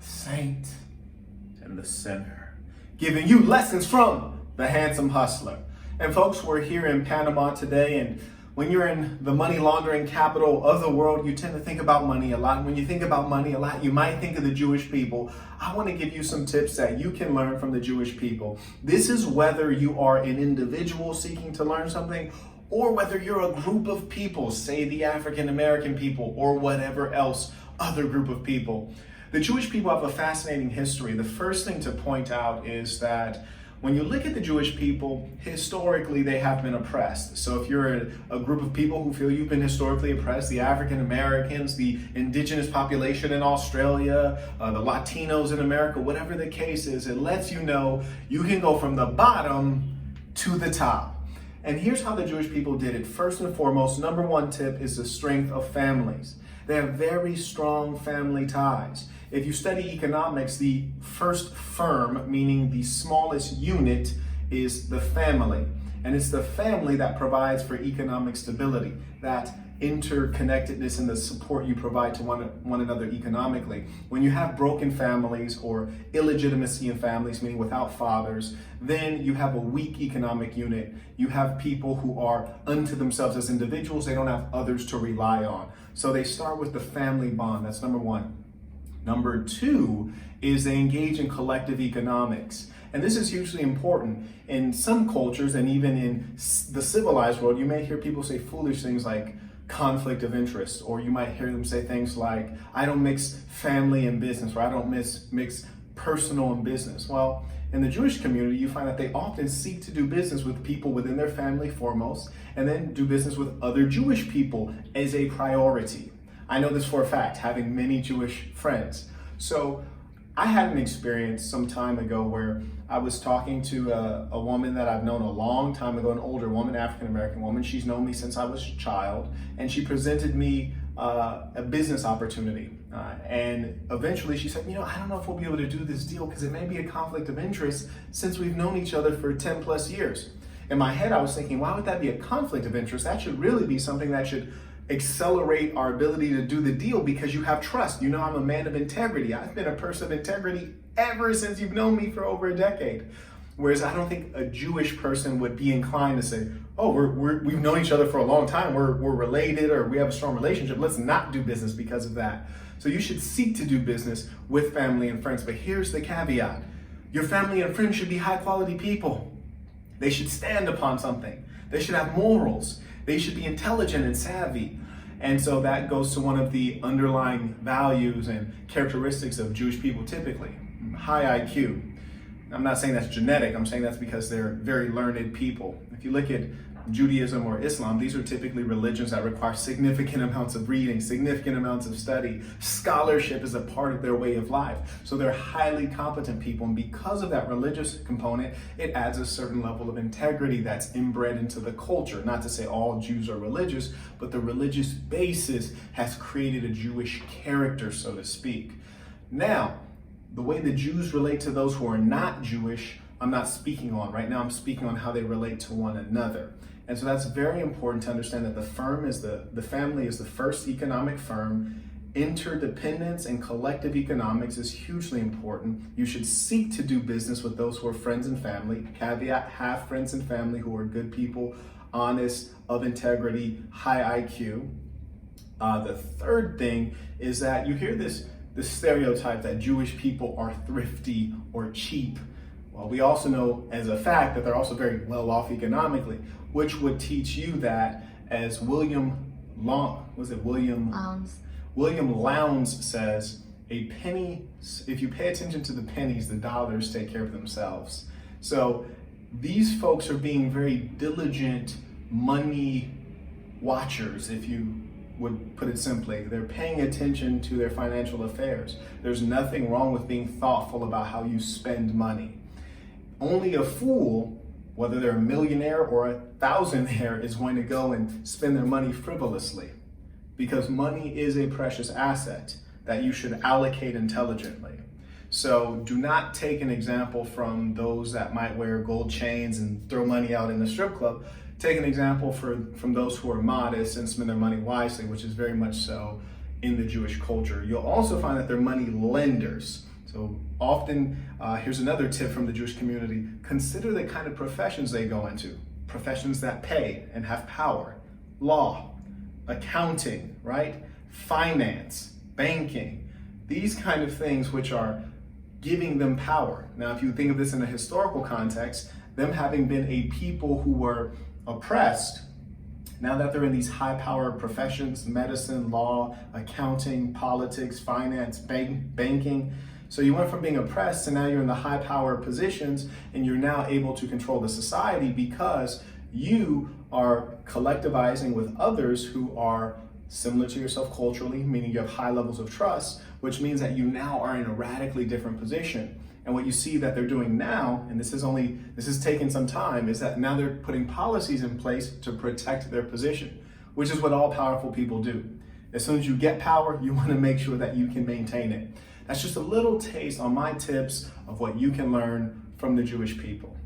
saint and the sinner, giving you lessons from the handsome hustler. And folks, we're here in Panama today, and when you're in the money laundering capital of the world, you tend to think about money a lot. And when you think about money a lot, you might think of the Jewish people. I want to give you some tips that you can learn from the Jewish people. This is whether you are an individual seeking to learn something, or whether you're a group of people, say the African American people, or whatever else other group of people. The Jewish people have a fascinating history. The first thing to point out is that when you look at the Jewish people, historically they have been oppressed. So if you're a group of people who feel you've been historically oppressed, the African Americans, the indigenous population in Australia, the Latinos in America, whatever the case is, it lets you know you can go from the bottom to the top. And here's how the Jewish people did it. First and foremost, number one tip is the strength of families. They have very strong family ties. If you study economics, the first firm, meaning the smallest unit, is the family. And it's the family that provides for economic stability, that interconnectedness and the support you provide to one another economically. When you have broken families or illegitimacy in families, meaning without fathers, then you have a weak economic unit. You have people who are unto themselves as individuals. They don't have others to rely on. So they start with the family bond. That's number one. Number two is they engage in collective economics. And this is hugely important. In some cultures, and even in the civilized world, you may hear people say foolish things like conflict of interest, or you might hear them say things like, I don't mix family and business, or I don't mix personal and business. Well, in the Jewish community, you find that they often seek to do business with people within their family foremost, and then do business with other Jewish people as a priority. I know this for a fact, having many Jewish friends. So I had an experience some time ago where I was talking to a woman that I've known a long time ago, an older woman, African-American woman. She's known me since I was a child, and she presented me a business opportunity. And eventually she said, I don't know if we'll be able to do this deal because it may be a conflict of interest since we've known each other for 10 plus years. In my head, I was thinking, why would that be a conflict of interest? That should really be something that should accelerate our ability to do the deal because you have trust. I'm a man of integrity. I've been a person of integrity ever since you've known me for over a decade. Whereas I don't think a Jewish person would be inclined to say, oh, we've known each other for a long time, we're related, or we have a strong relationship, let's not do business because of that. So you should seek to do business with family and friends. But here's the caveat. Your family and friends should be high quality people. They should stand upon something. They should have morals. They should be intelligent and savvy. And so that goes to one of the underlying values and characteristics of Jewish people typically. High IQ. I'm not saying that's genetic, I'm saying that's because they're very learned people. If you look at Judaism or Islam, these are typically religions that require significant amounts of reading, significant amounts of study. Scholarship is a part of their way of life. So they're highly competent people. And because of that religious component, it adds a certain level of integrity that's inbred into the culture. Not to say all Jews are religious, but the religious basis has created a Jewish character, so to speak. Now, the way the Jews relate to those who are not Jewish, I'm not speaking on. Right now, I'm speaking on how they relate to one another. And so that's very important to understand that the family is the first economic firm. Interdependence and collective economics is hugely important. You should seek to do business with those who are friends and family. Caveat, have friends and family who are good people, honest, of integrity, high IQ. The third thing is that you hear this stereotype that Jewish people are thrifty or cheap. Well, we also know as a fact that they're also very well off economically, which would teach you that, as William Lowndes says, a penny, if you pay attention to the pennies, the dollars take care of themselves. So these folks are being very diligent money watchers, if you would put it simply. They're paying attention to their financial affairs. There's nothing wrong with being thoughtful about how you spend money. Only a fool, whether they're a millionaire or a thousandaire, is going to go and spend their money frivolously, because money is a precious asset that you should allocate intelligently. So do not take an example from those that might wear gold chains and throw money out in the strip club. Take an example from those who are modest and spend their money wisely, which is very much so in the Jewish culture. You'll also find that they're money lenders. So often, here's another tip from the Jewish community: consider the kind of professions they go into. Professions that pay and have power. Law, accounting, right? Finance, banking, these kind of things which are giving them power. Now, if you think of this in a historical context, them having been a people who were oppressed, now that they're in these high-power professions, medicine, law, accounting, politics, finance, banking. So you went from being oppressed to now you're in the high-power positions, and you're now able to control the society because you are collectivizing with others who are similar to yourself culturally, meaning you have high levels of trust, which means that you now are in a radically different position. And what you see that they're doing now, and this is taking some time, is that now they're putting policies in place to protect their position, which is what all powerful people do. As soon as you get power, you want to make sure that you can maintain it. That's just a little taste on my tips of what you can learn from the Jewish people.